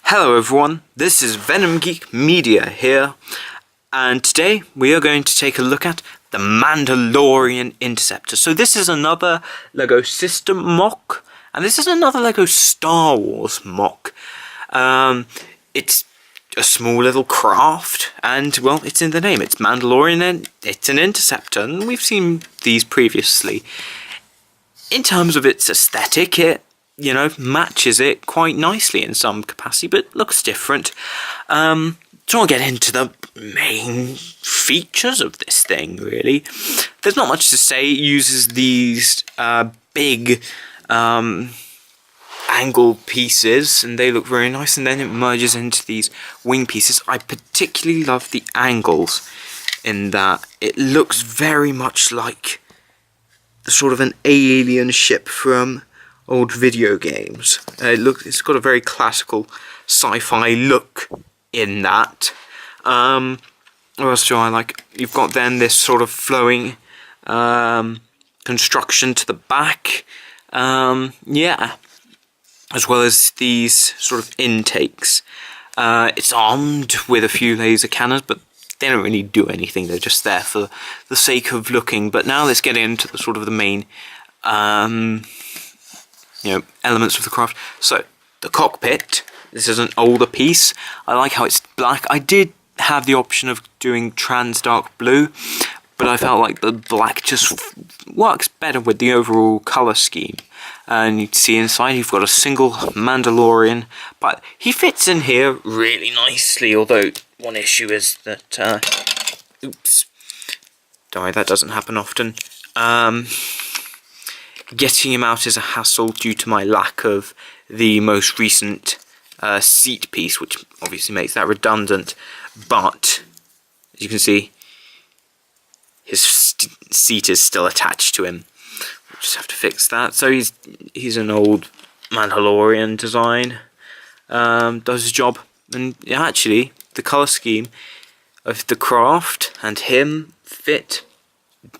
Hello everyone, this is Venom Geek Media here, and today we are going to take a look at the Mandalorian interceptor. So this is another LEGO system MOC, and this is another LEGO Star Wars MOC. It's a small little craft, and well, it's in the name. It's Mandalorian, and it's an interceptor, and we've seen these previously. In terms of its aesthetic, it matches it quite nicely in some capacity, but looks different. So I'll get into the main features of this thing, really. There's not much to say. It uses these big angle pieces, and they look very nice, and then it merges into these wing pieces. I particularly love the angles in that. It looks very much like sort of an alien ship from old video games. It's got a very classical sci-fi look in that. What else do I like? You've got then this sort of flowing construction to the back. Yeah, as well as these sort of intakes. It's armed with a few laser cannons, but they don't really do anything. They're just there for the sake of looking. But now let's get into the sort of the main elements of the craft. So, the cockpit. This is an older piece. I like how it's black. I did have the option of doing trans dark blue, but I felt like the black just works better with the overall colour scheme. And you can see inside you've got a single Mandalorian, but he fits in here really nicely, although one issue is that, oops, don't worry, that doesn't happen often. Getting him out is a hassle due to my lack of the most recent seat piece, which obviously makes that redundant. But as you can see, his seat is still attached to him. We'll just have to fix that. So he's an old Mandalorian design. Does his job, and actually the colour scheme of the craft and him fit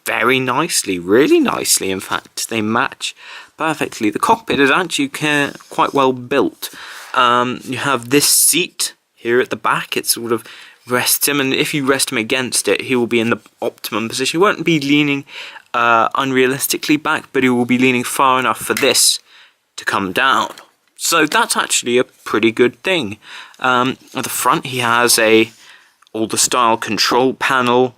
very nicely, really nicely. In fact, they match perfectly. The cockpit is actually quite well built. You have this seat here at the back. It sort of rests him, and if you rest him against it, he will be in the optimum position. He won't be leaning unrealistically back, but he will be leaning far enough for this to come down. So that's actually a pretty good thing. At the front, he has a older style control panel,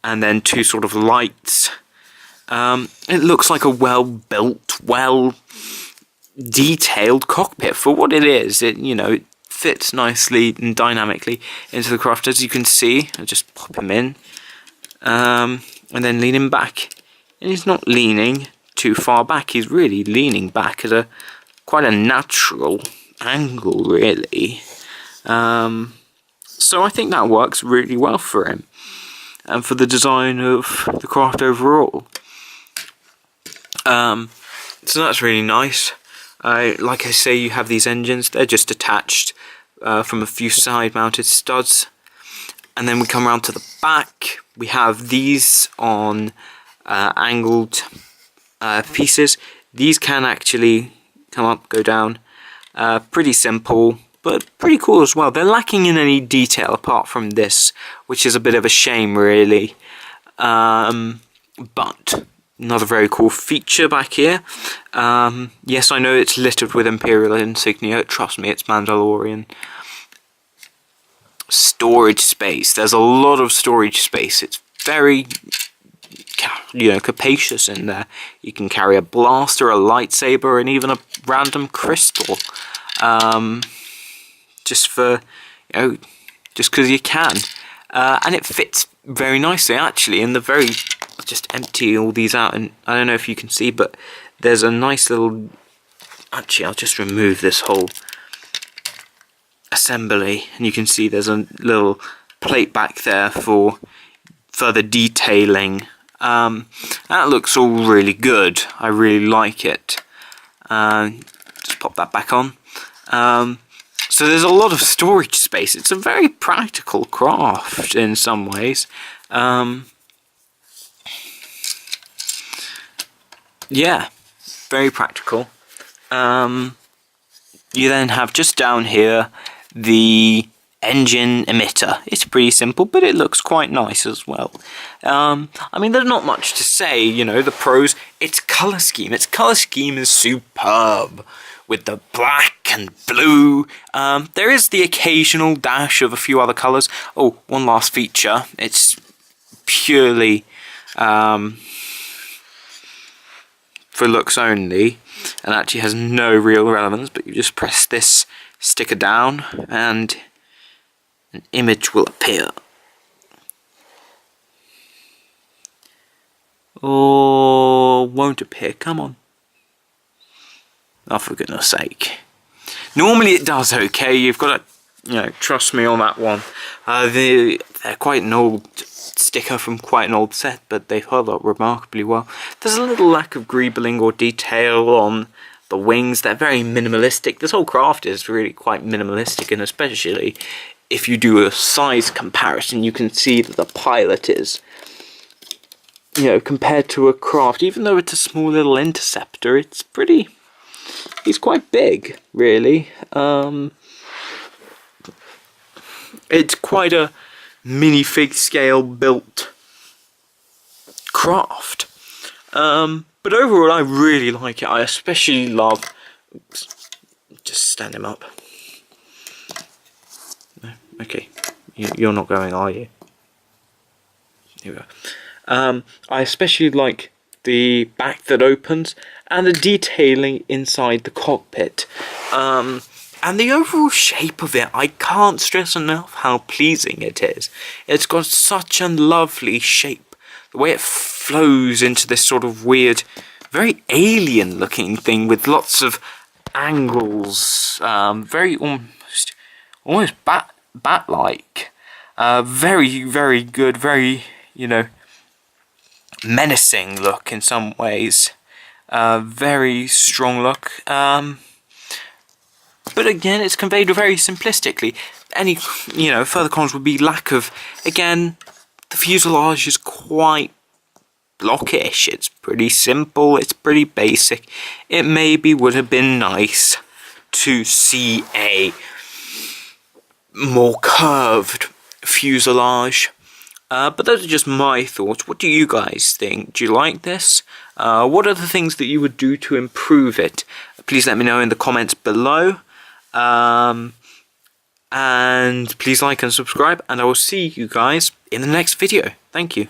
and then two sort of lights. It looks like a well-built, well-detailed cockpit for what it is. It fits nicely and dynamically into the craft. As you can see, I'll just pop him in, and then lean him back. And he's not leaning too far back. He's really leaning back at quite a natural angle, really. So I think that works really well for him, and for the design of the craft overall. So that's really nice. Like I say, you have these engines. They're just attached from a few side-mounted studs. And then we come around to the back. We have these on angled pieces. These can actually come up, go down. Pretty simple, but pretty cool as well. They're lacking in any detail apart from this, which is a bit of a shame, really. But another very cool feature back here. Yes, I know it's littered with Imperial insignia. Trust me, it's Mandalorian. Storage space. There's a lot of storage space. It's very, capacious in there. You can carry a blaster, a lightsaber, and even a random crystal. Just because you can. And it fits very nicely, actually, in the very... Just empty all these out, and I don't know if you can see, but there's a nice little... Actually, I'll just remove this whole assembly, and you can see there's a little plate back there for further detailing. That looks all really good. I really like it. Just pop that back on. So there's a lot of storage space. It's a very practical craft in some ways. Yeah, very practical. you then have just down here the engine emitter. It's pretty simple, but it looks quite nice as well. I mean, there's not much to say, you know, the pros. Its colour scheme is superb, with the black and blue. There is the occasional dash of a few other colours. Oh, one last feature. It's purely for looks only, and actually has no real relevance, but you just press this sticker down and an image will appear. Or won't appear, come on. Oh, for goodness sake. Normally it does okay, you've got to, you know, trust me on that one. They're quite an old sticker from quite an old set, but they've held up remarkably well. There's a little lack of greebling or detail on the wings. They're very minimalistic. This whole craft is really quite minimalistic, and especially if you do a size comparison, you can see that the pilot is, you know, compared to a craft, even though it's a small little interceptor, it's pretty... He's quite big, really. It's quite a minifig scale built craft. But overall, I really like it. I especially love... Oops, just stand him up. No, okay, you're not going, are you? Here we go. I especially like the back that opens and the detailing inside the cockpit. And the overall shape of it, I can't stress enough how pleasing it is. It's got such a lovely shape. The way it flows into this sort of weird, very alien looking thing with lots of angles. Very almost bat-like. Very, very good, very, you know, menacing look in some ways. Very strong look. But again, it's conveyed very simplistically. Any, you know, further cons would be lack of, again, the fuselage is quite blockish. It's pretty simple, it's pretty basic. It maybe would have been nice to see a more curved fuselage. But those are just my thoughts. What do you guys think? Do you like this? What are the things that you would do to improve it? Please let me know in the comments below. And please like and subscribe, and I will see you guys in the next video. Thank you.